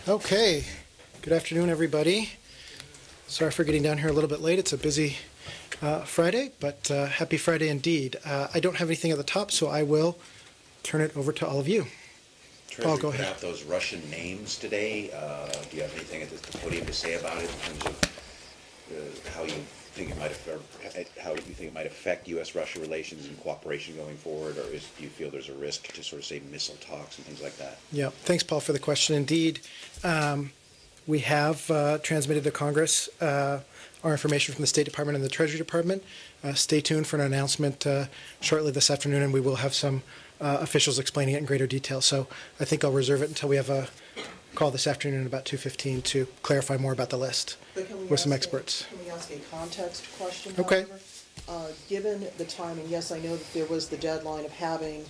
Okay, good afternoon, everybody. Sorry for getting down here a little bit late. It's a busy Friday, but happy Friday indeed. I don't have anything at the top, so I will turn it over to all of you. Paul, Treasury go put ahead. out those Russian names today. Do you have anything at the podium to say about it in terms of how you think it might affect U.S.-Russia relations and cooperation going forward, or do you feel there's a risk to sort of say missile talks and things like that? Yeah, thanks, Paul, for the question. Indeed, we have transmitted to Congress our information from the State Department and the Treasury Department. Stay tuned for an announcement shortly this afternoon, and we will have some officials explaining it in greater detail. So I think I'll reserve it until we have a call this afternoon at about 2:15 to clarify more about the list with some experts. Can we ask a context question, Okay. however? Given the timing, yes, I know that there was the deadline of having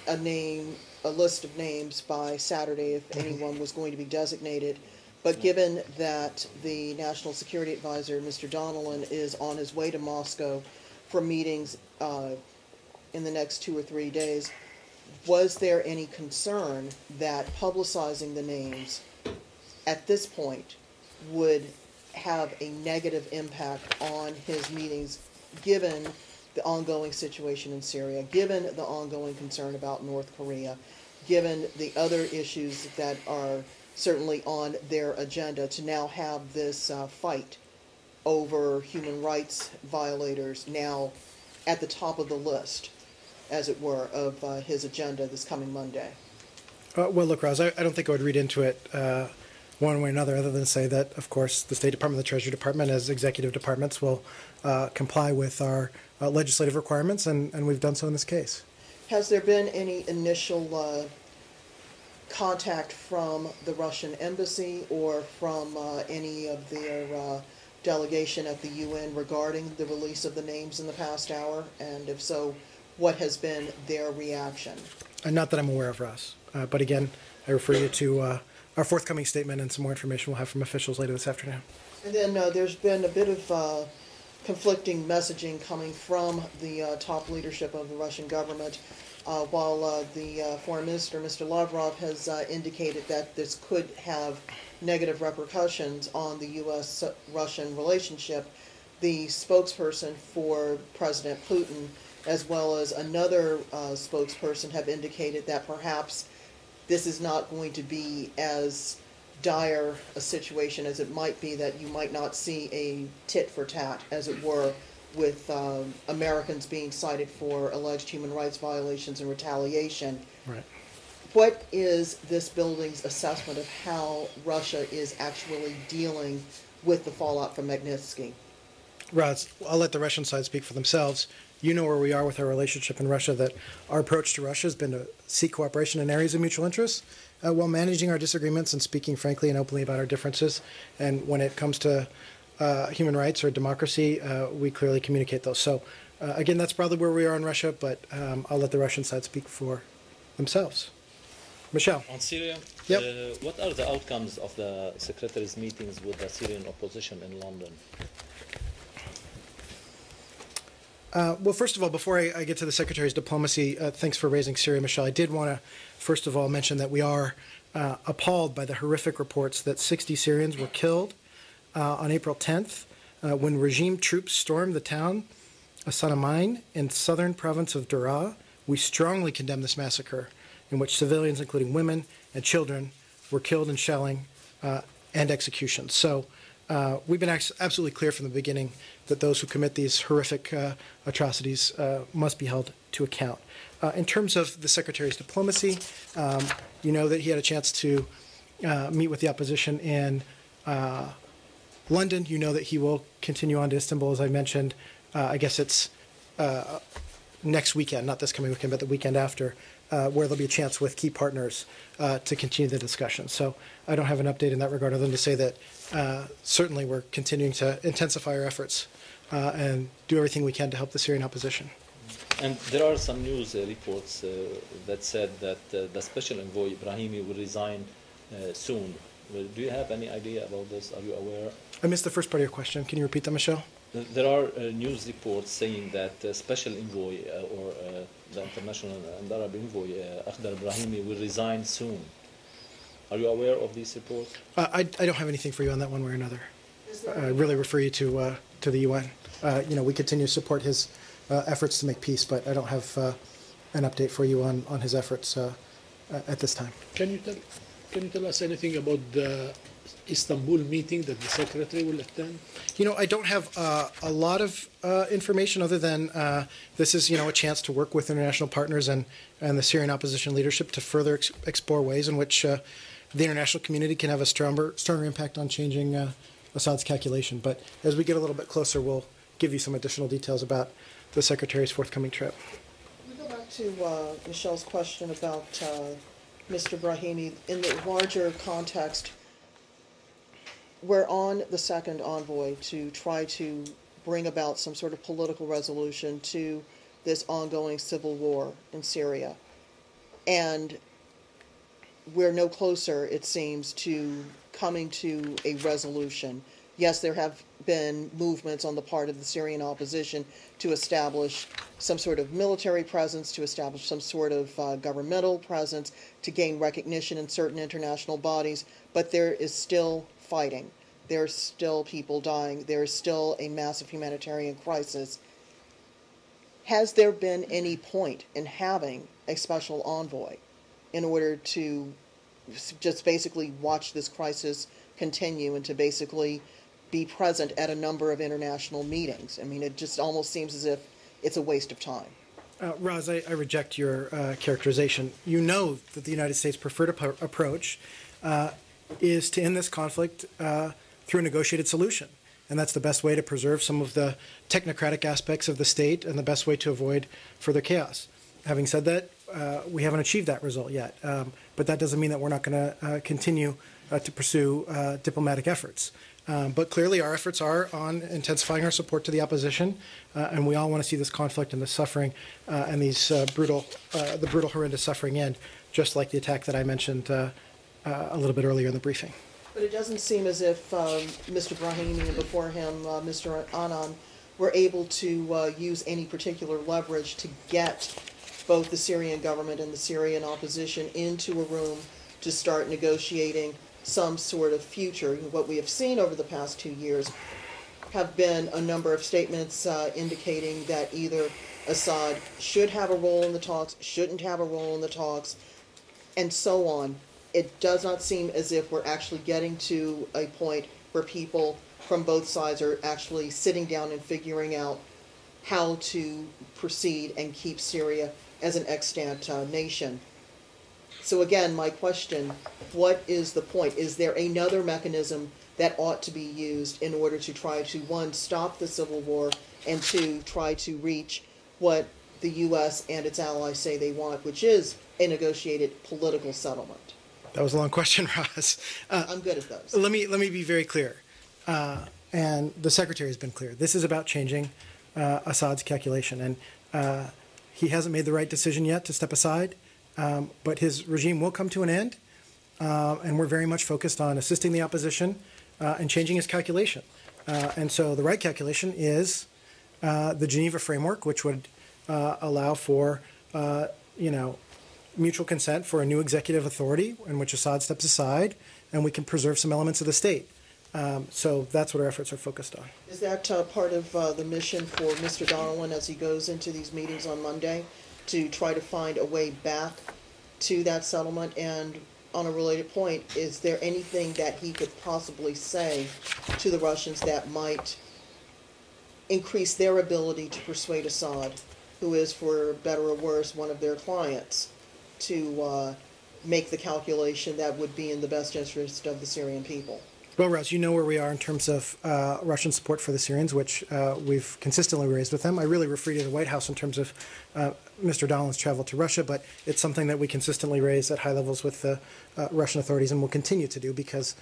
a list of names by Saturday if anyone was going to be designated. But given that the National Security Advisor, Mr. Donnellan, is on his way to Moscow for meetings in the next 2 or 3 days, was there any concern that publicizing the names at this point would have a negative impact on his meetings, given the ongoing situation in Syria, given the ongoing concern about North Korea, given the other issues that are certainly on their agenda, to now have this fight over human rights violators now at the top of the list, as it were, of his agenda this coming Monday? Well, look, Roz, I don't think I would read into it one way or another, other than say that, of course, the State Department and the Treasury Department, as executive departments, will comply with our legislative requirements, and we've done so in this case. Has there been any initial contact from the Russian embassy or from any of their delegation at the UN regarding the release of the names in the past hour? And if so, what has been their reaction? Not that I'm aware of, Ross. But again, I refer you to our forthcoming statement and some more information we'll have from officials later this afternoon. And then there's been a bit of conflicting messaging coming from the top leadership of the Russian government, while the Foreign Minister, Mr. Lavrov, has indicated that this could have negative repercussions on the U.S.-Russian relationship. The spokesperson for President Putin, as well as another spokesperson, have indicated that perhaps this is not going to be as dire a situation as it might be, that you might not see a tit for tat, as it were, with Americans being cited for alleged human rights violations and retaliation. Right. What is this building's assessment of how Russia is actually dealing with the fallout from Magnitsky? Roz, I'll let the Russian side speak for themselves. You know where we are with our relationship in Russia, that our approach to Russia has been to seek cooperation in areas of mutual interest while managing our disagreements and speaking frankly and openly about our differences. And when it comes to human rights or democracy, we clearly communicate those. So, again, that's probably where we are in Russia, but I'll let the Russian side speak for themselves. Michelle. On Syria, Yep. what are the outcomes of the secretaries' meetings with the Syrian opposition in London? Well, first of all, before I get to the Secretary's diplomacy, thanks for raising Syria, Michelle. I did want to, first of all, mention that we are appalled by the horrific reports that 60 Syrians were killed on April 10th when regime troops stormed the town of Sanamain in southern province of Daraa. We strongly condemn this massacre, in which civilians, including women and children, were killed in shelling and execution. So we've been absolutely clear from the beginning that those who commit these horrific atrocities must be held to account. In terms of the Secretary's diplomacy, you know that he had a chance to meet with the opposition in London. You know that he will continue on to Istanbul, as I mentioned. I guess it's next weekend, not this coming weekend, but the weekend after, where there'll be a chance with key partners to continue the discussion. So I don't have an update in that regard, other than to say that certainly we're continuing to intensify our efforts and do everything we can to help the Syrian opposition. And there are some news reports that said that the Special Envoy Brahimi will resign soon. Well, do you have any idea about this? Are you aware? I missed the first part of your question. Can you repeat that, Michelle? There are news reports saying that Special Envoy or the International and Arab Envoy Akhdar Brahimi will resign soon. Are you aware of these reports? I don't have anything for you on that one way or another. I really refer you to the UN. We continue to support his efforts to make peace, but I don't have an update for you on his efforts at this time. Can you tell us anything about the Istanbul meeting that the secretary will attend? I don't have a lot of information other than this is, a chance to work with international partners and the Syrian opposition leadership to further explore ways in which the international community can have a stronger impact on changing Assad's calculation. But as we get a little bit closer, we'll give you some additional details about the Secretary's forthcoming trip. We go back to Michelle's question about Mr. Brahimi. In the larger context, we're on the second envoy to try to bring about some sort of political resolution to this ongoing civil war in Syria. And we're no closer, it seems, to coming to a resolution. Yes, there have been movements on the part of the Syrian opposition to establish some sort of military presence, to establish some sort of governmental presence, to gain recognition in certain international bodies, but there is still fighting. There's still people dying. There's still a massive humanitarian crisis. Has there been any point in having a special envoy in order to just basically watch this crisis continue and to basically be present at a number of international meetings? I mean, it just almost seems as if it's a waste of time. Raz, I reject your characterization. You know that the United States' preferred approach is to end this conflict through a negotiated solution. And that's the best way to preserve some of the technocratic aspects of the state and the best way to avoid further chaos. Having said that, we haven't achieved that result yet. But that doesn't mean that we're not going to continue to pursue diplomatic efforts. But clearly our efforts are on intensifying our support to the opposition, and we all want to see this conflict and this suffering and these the brutal, horrendous suffering end, just like the attack that I mentioned a little bit earlier in the briefing. But it doesn't seem as if Mr. Brahimi and before him Mr. Annan were able to use any particular leverage to get both the Syrian government and the Syrian opposition into a room to start negotiating some sort of future. What we have seen over the past 2 years have been a number of statements indicating that either Assad should have a role in the talks, shouldn't have a role in the talks, and so on. It does not seem as if we're actually getting to a point where people from both sides are actually sitting down and figuring out how to proceed and keep Syria as an extant nation. So again, my question, what is the point? Is there another mechanism that ought to be used in order to try to, one, stop the civil war, and two, try to reach what the U.S. and its allies say they want, which is a negotiated political settlement? That was a long question, Raz. I'm good at those. Let me be very clear, and the Secretary has been clear. This is about changing Assad's calculation, and he hasn't made the right decision yet to step aside, but his regime will come to an end, and we're very much focused on assisting the opposition and changing his calculation. And so the right calculation is the Geneva Framework, which would allow for, mutual consent for a new executive authority in which Assad steps aside, and we can preserve some elements of the state. So that's what our efforts are focused on. Is that part of the mission for Mr. Donnellan as he goes into these meetings on Monday, to try to find a way back to that settlement? And on a related point, is there anything that he could possibly say to the Russians that might increase their ability to persuade Assad, who is, for better or worse, one of their clients, to make the calculation that would be in the best interest of the Syrian people? Well, Raz, you know where we are in terms of Russian support for the Syrians, which we've consistently raised with them. I really refer you to the White House in terms of Mr. Donnellan's travel to Russia, but it's something that we consistently raise at high levels with the Russian authorities and will continue to do because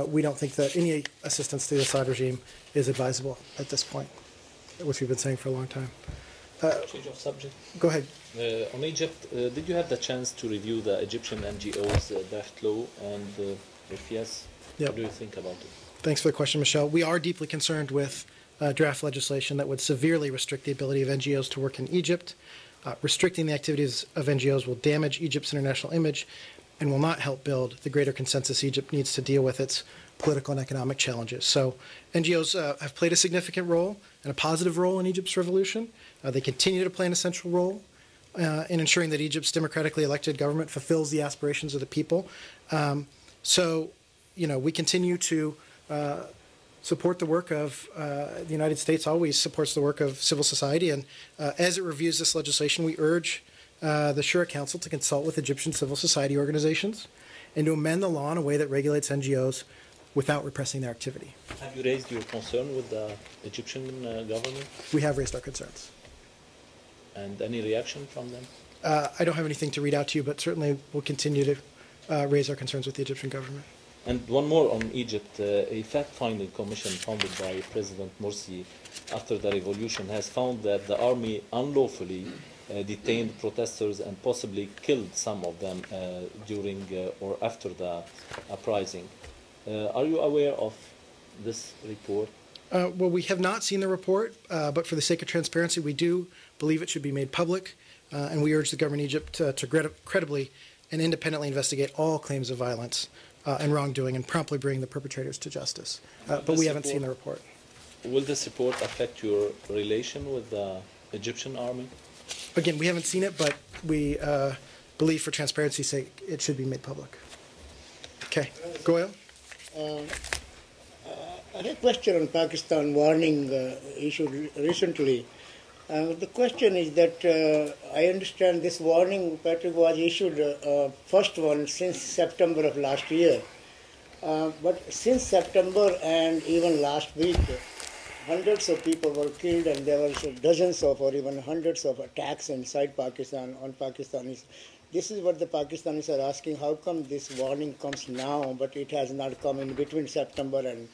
we don't think that any assistance to the Assad regime is advisable at this point, which we've been saying for a long time. Change of subject. Go ahead. On Egypt, did you have the chance to review the Egyptian NGO's draft law, and if yes, Yep. what do you think about it? Thanks for the question, Michelle. We are deeply concerned with draft legislation that would severely restrict the ability of NGOs to work in Egypt. Restricting the activities of NGOs will damage Egypt's international image and will not help build the greater consensus Egypt needs to deal with its political and economic challenges. So NGOs have played a significant role and a positive role in Egypt's revolution. They continue to play an essential role in ensuring that Egypt's democratically elected government fulfills the aspirations of the people. We continue to support the work of the United States, always supports the work of civil society. And as it reviews this legislation, we urge the Shura Council to consult with Egyptian civil society organizations and to amend the law in a way that regulates NGOs without repressing their activity. Have you raised your concern with the Egyptian government? We have raised our concerns. And any reaction from them? I don't have anything to read out to you, but certainly we'll continue to raise our concerns with the Egyptian government. And one more on Egypt. A fact-finding commission founded by President Morsi after the revolution has found that the army unlawfully detained protesters and possibly killed some of them during or after the uprising. Are you aware of this report? Well, we have not seen the report, but for the sake of transparency, we do believe it should be made public, and we urge the government of Egypt to credibly and independently investigate all claims of violence and wrongdoing and promptly bring the perpetrators to justice. But we haven't seen the report. Will this report affect your relation with the Egyptian army? Again, we haven't seen it, but we believe for transparency's sake it should be made public. Okay. Goyal? I had a question on Pakistan warning issued recently. The question is that I understand this warning, Patrick, was issued first one since September of last year. But since September and even last week, hundreds of people were killed and there were dozens of or even hundreds of attacks inside Pakistan on Pakistanis. This is what the Pakistanis are asking, how come this warning comes now, but it has not come in between September and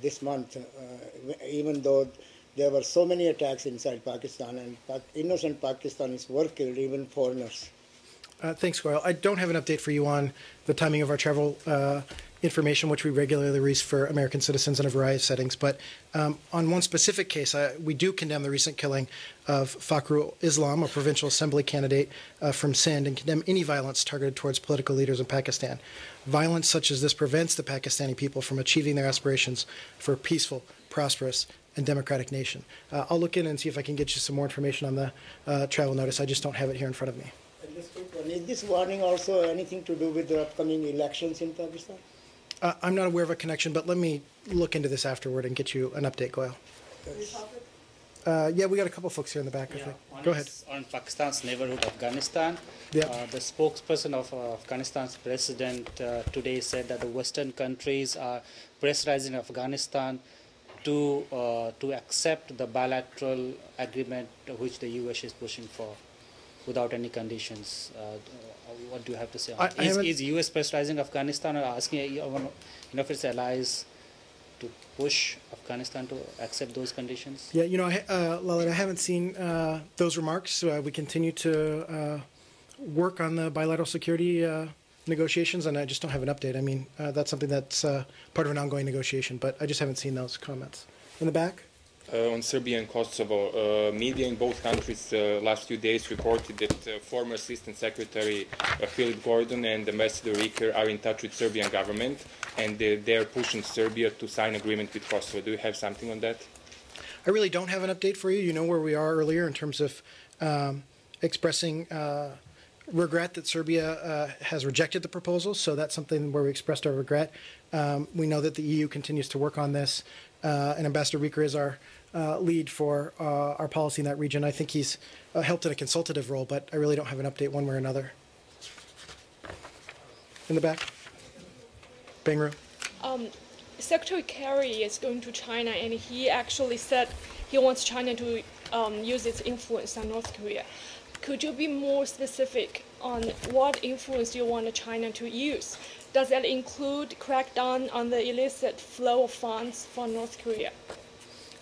this month, even though there were so many attacks inside Pakistan and innocent Pakistanis were killed, even foreigners. Thanks, Goyal. I don't have an update for you on the timing of our travel information, which we regularly release for American citizens in a variety of settings. But on one specific case, we do condemn the recent killing of Fakhrul Islam, a provincial assembly candidate from Sindh, and condemn any violence targeted towards political leaders in Pakistan. Violence such as this prevents the Pakistani people from achieving their aspirations for a peaceful, prosperous, and democratic nation. I'll look in and see if I can get you some more information on the travel notice. I just don't have it here in front of me. Is this warning also anything to do with the upcoming elections in Pakistan? I'm not aware of a connection, but let me look into this afterward and get you an update, Goyal. Yeah, we got a couple folks here in the back, I think. Go ahead. On Pakistan's neighborhood, Afghanistan. Yeah. The spokesperson of Afghanistan's president today said that the Western countries are pressurizing Afghanistan to accept the bilateral agreement which the U.S. is pushing for, without any conditions. What do you have to say on that? Is U.S. pressurizing Afghanistan or asking one of its allies to push Afghanistan to accept those conditions? Yeah, Lalit, I haven't seen those remarks. We continue to work on the bilateral security negotiations, and I just don't have an update. I mean, that's something that's part of an ongoing negotiation, but I just haven't seen those comments. In the back? On Serbia and Kosovo, media in both countries last few days reported that former Assistant Secretary Philip Gordon and Ambassador Riker are in touch with Serbian government, and they're pushing Serbia to sign agreement with Kosovo. Do you have something on that? I really don't have an update for you. You know where we are earlier in terms of expressing regret that Serbia has rejected the proposal, so that's something where we expressed our regret. We know that the EU continues to work on this, and Ambassador Riker is our lead for our policy in that region. I think he's helped in a consultative role, but I really don't have an update one way or another. In the back? Bangru. Secretary Kerry is going to China, and he actually said he wants China to use its influence on North Korea. Could you be more specific on what influence you want China to use? Does that include crackdown on the illicit flow of funds from North Korea?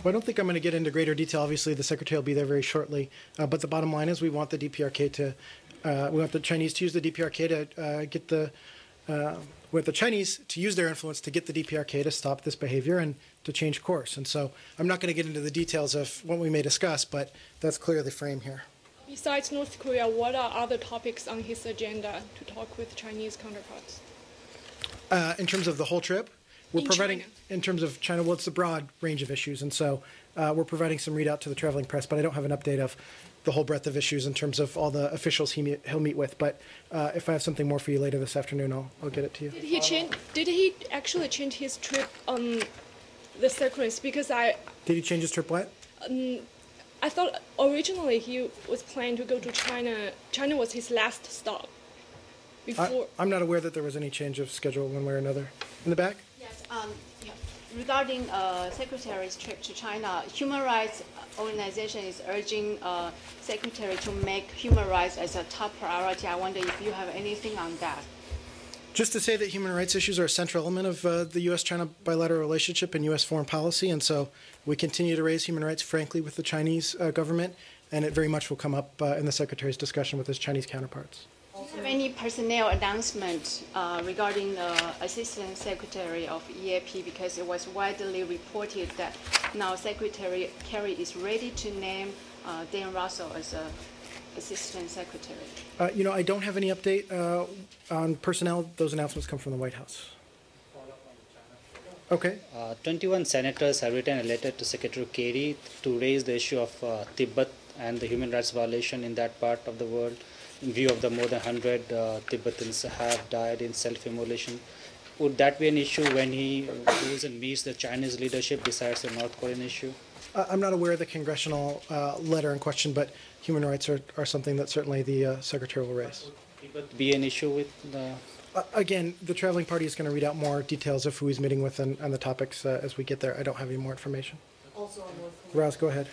Well, I don't think I'm going to get into greater detail. Obviously, the Secretary will be there very shortly. But the bottom line is we want the DPRK to, we want the Chinese to use the DPRK to get the, we want the Chinese to use their influence to get the DPRK to stop this behavior and to change course. And so I'm not going to get into the details of what we may discuss, but that's clearly the frame here. Besides North Korea, what are other topics on his agenda to talk with Chinese counterparts? In terms of the whole trip, we're In providing, China. in terms of China, well, it's a broad range of issues. And so we're providing some readout to the traveling press, but I don't have an update of the whole breadth of issues in terms of all the officials he'll meet with. But if I have something more for you later this afternoon, I'll get it to you. Did he actually change his trip on the sequence? Because Did he change his trip what? I thought originally he was planning to go to China. China was his last stop before. I'm not aware that there was any change of schedule one way or another. In the back? Yes. Regarding Secretary's trip to China, human rights organization is urging Secretary to make human rights as a top priority. I wonder if you have anything on that. Just to say that human rights issues are a central element of the U.S.-China bilateral relationship and U.S. foreign policy, and so we continue to raise human rights, frankly, with the Chinese government, and it very much will come up in the Secretary's discussion with his Chinese counterparts. Do you have any personnel announcement regarding the Assistant Secretary of EAP? Because it was widely reported that now Secretary Kerry is ready to name Dan Russell as a Assistant Secretary. I don't have any update on personnel. Those announcements come from the White House. Okay. 21 senators have written a letter to Secretary Kerry to raise the issue of Tibet and the human rights violation in that part of the world, in view of the more than 100 Tibetans have died in self-immolation. Would that be an issue when he goes and meets the Chinese leadership besides the North Korean issue? I'm not aware of the congressional letter in question, but human rights are something that certainly the Secretary will raise. Would Tibet be an issue with the... Again, the traveling party is going to read out more details of who he's meeting with and the topics as we get there. I don't have any more information. Also on North Korea. Rouse, go ahead.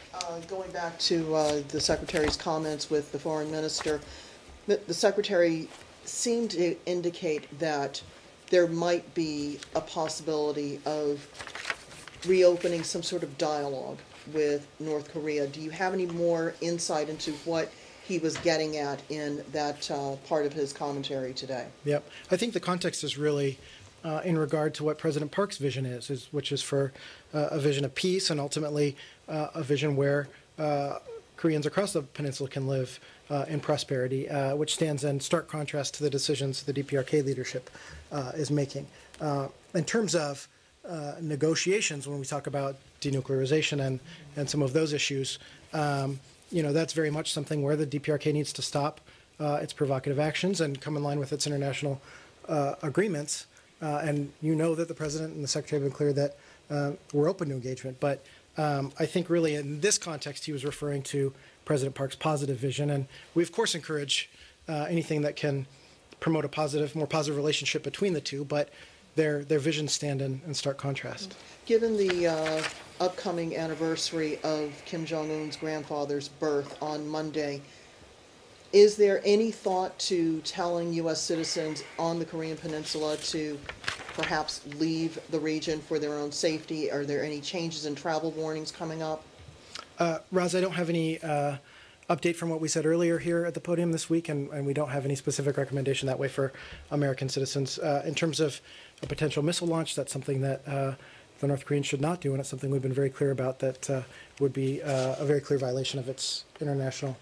Going back to the Secretary's comments with the Foreign Minister, the Secretary seemed to indicate that there might be a possibility of reopening some sort of dialogue with North Korea. Do you have any more insight into what he was getting at in that part of his commentary today? Yep. I think the context is really in regard to what President Park's vision is which is for a vision of peace and ultimately a vision where Koreans across the peninsula can live in prosperity, which stands in stark contrast to the decisions the DPRK leadership is making. In terms of negotiations, when we talk about denuclearization and some of those issues, that's very much something where the DPRK needs to stop its provocative actions and come in line with its international agreements. And you know that the President and the Secretary have been clear that we're open to engagement. But I think really in this context, he was referring to President Park's positive vision. And we, of course, encourage anything that can promote a more positive relationship between the two. But their visions stand in stark contrast. Given the upcoming anniversary of Kim Jong-un's grandfather's birth on Monday, is there any thought to telling U.S. citizens on the Korean Peninsula to perhaps leave the region for their own safety? Are there any changes in travel warnings coming up? Roz, I don't have any update from what we said earlier here at the podium this week, and we don't have any specific recommendation that way for American citizens. In terms of a potential missile launch, that's something that the North Koreans should not do, and it's something we've been very clear about that would be a very clear violation of its international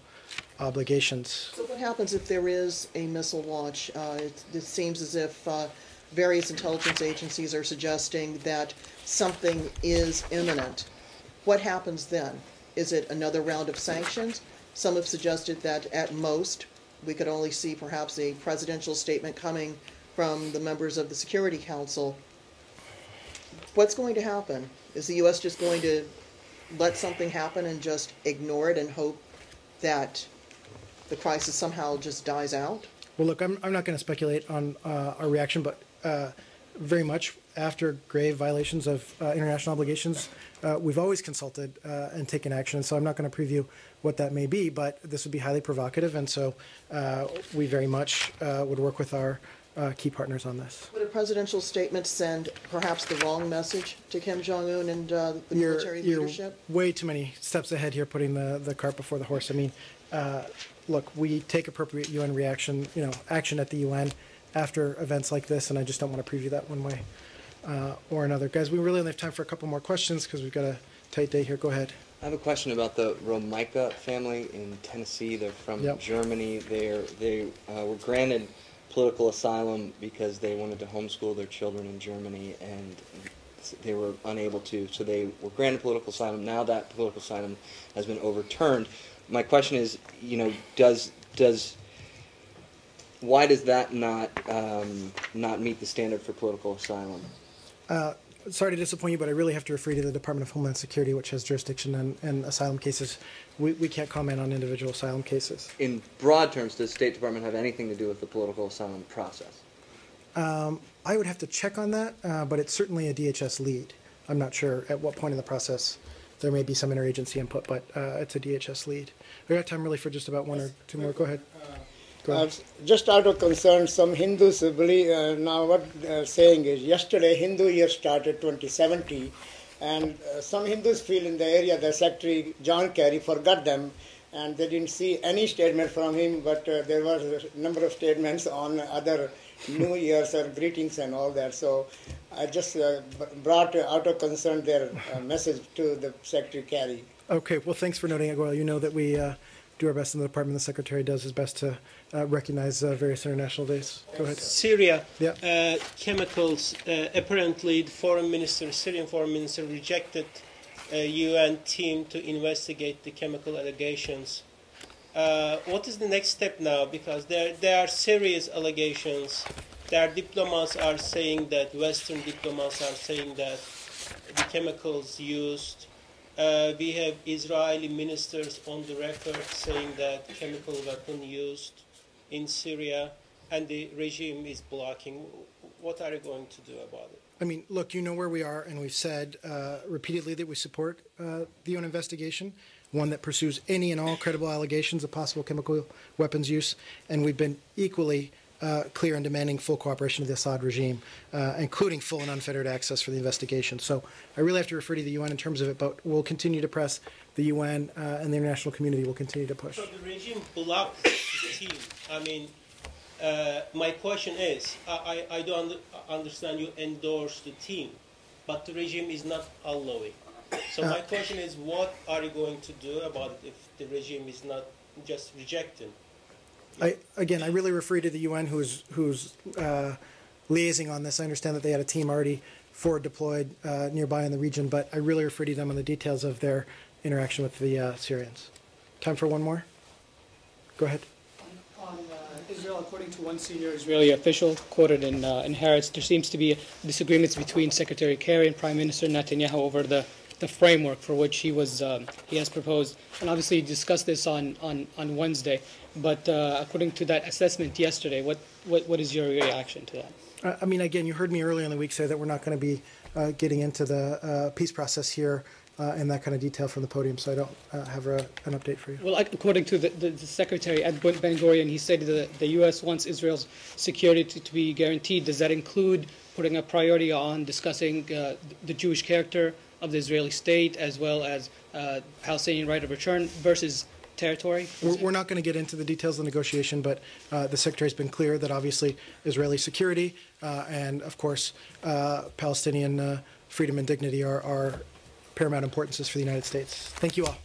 obligations. So what happens if there is a missile launch? It seems as if various intelligence agencies are suggesting that something is imminent. What happens then? Is it another round of sanctions? Some have suggested that at most we could only see perhaps a presidential statement coming from the members of the Security Council. What's going to happen? Is the U.S. just going to let something happen and just ignore it and hope that the crisis somehow just dies out? Well, look, I'm not going to speculate on our reaction, but very much after grave violations of international obligations, we've always consulted and taken action. So I'm not going to preview what that may be, but this would be highly provocative, and so we very much would work with our key partners on this. Would a presidential statement send perhaps the wrong message to Kim Jong-un and the military leadership? You're way too many steps ahead here, putting the cart before the horse. I mean, look, we take appropriate UN reaction, action at the UN after events like this, and I just don't want to preview that one way or another. Guys, we really only have time for a couple more questions because we've got a tight day here. Go ahead. I have a question about the Romica family in Tennessee. They're from Yep. Germany. They were granted political asylum because they wanted to homeschool their children in Germany, and they were unable to. So they were granted political asylum. Now that political asylum has been overturned. My question is, why does that not meet the standard for political asylum? Sorry to disappoint you, but I really have to refer you to the Department of Homeland Security, which has jurisdiction in asylum cases. We can't comment on individual asylum cases. In broad terms, does the State Department have anything to do with the political asylum process? I would have to check on that, but it's certainly a DHS lead. I'm not sure at what point in the process there may be some interagency input, but it's a DHS lead. We got time really for just about one or two more. Go ahead. Just out of concern, some Hindus believe, now what they're saying is, yesterday Hindu year started 2070, and some Hindus feel in the area that Secretary John Kerry forgot them, and they didn't see any statement from him, but there was a number of statements on other New Year's or greetings and all that. So I just brought out of concern their message to the Secretary Kerry. Okay, well, thanks for noting it, Goyle. You know that we do our best in the department. The Secretary does his best to recognize various international days. Go ahead. Syria, Yeah. chemicals. Apparently, the Syrian foreign minister rejected a UN team to investigate the chemical allegations. What is the next step now? Because there are serious allegations. Their diplomats are saying that, Western diplomats are saying that the chemicals used. We have Israeli ministers on the record saying that chemical weapon used in Syria, and the regime is blocking. What are you going to do about it? I mean, look, you know where we are, and we've said repeatedly that we support the UN investigation, one that pursues any and all credible allegations of possible chemical weapons use, and we've been equally clear in demanding full cooperation of the Assad regime, including full and unfettered access for the investigation. So I really have to refer to the UN in terms of it, but we'll continue to press the UN and the international community will continue to push. So the regime blocked the team. I mean, my question is, I don't understand you endorse the team, but the regime is not allowing. So my question is, what are you going to do about it if the regime is not just rejecting? I really refer you to the UN who's liaising on this. I understand that they had a team already forward deployed nearby in the region, but I really refer to them on the details of their interaction with the Syrians. Time for one more? Go ahead. On Israel, according to one senior Israeli official quoted in Haaretz, there seems to be disagreements between Secretary Kerry and Prime Minister Netanyahu over the framework for which he has proposed. And obviously you discussed this on Wednesday, but according to that assessment yesterday, what is your reaction to that? I mean, again, you heard me earlier in the week say that we're not going to be getting into the peace process here in that kind of detail from the podium, so I don't have an update for you. Well, according to the Secretary at Ben-Gurion, he said that the U.S. wants Israel's security to be guaranteed. Does that include putting a priority on discussing the Jewish character of the Israeli state, as well as Palestinian right of return versus territory? We're not going to get into the details of the negotiation, but the Secretary's been clear that obviously Israeli security and, of course, Palestinian freedom and dignity are paramount importances for the United States. Thank you all.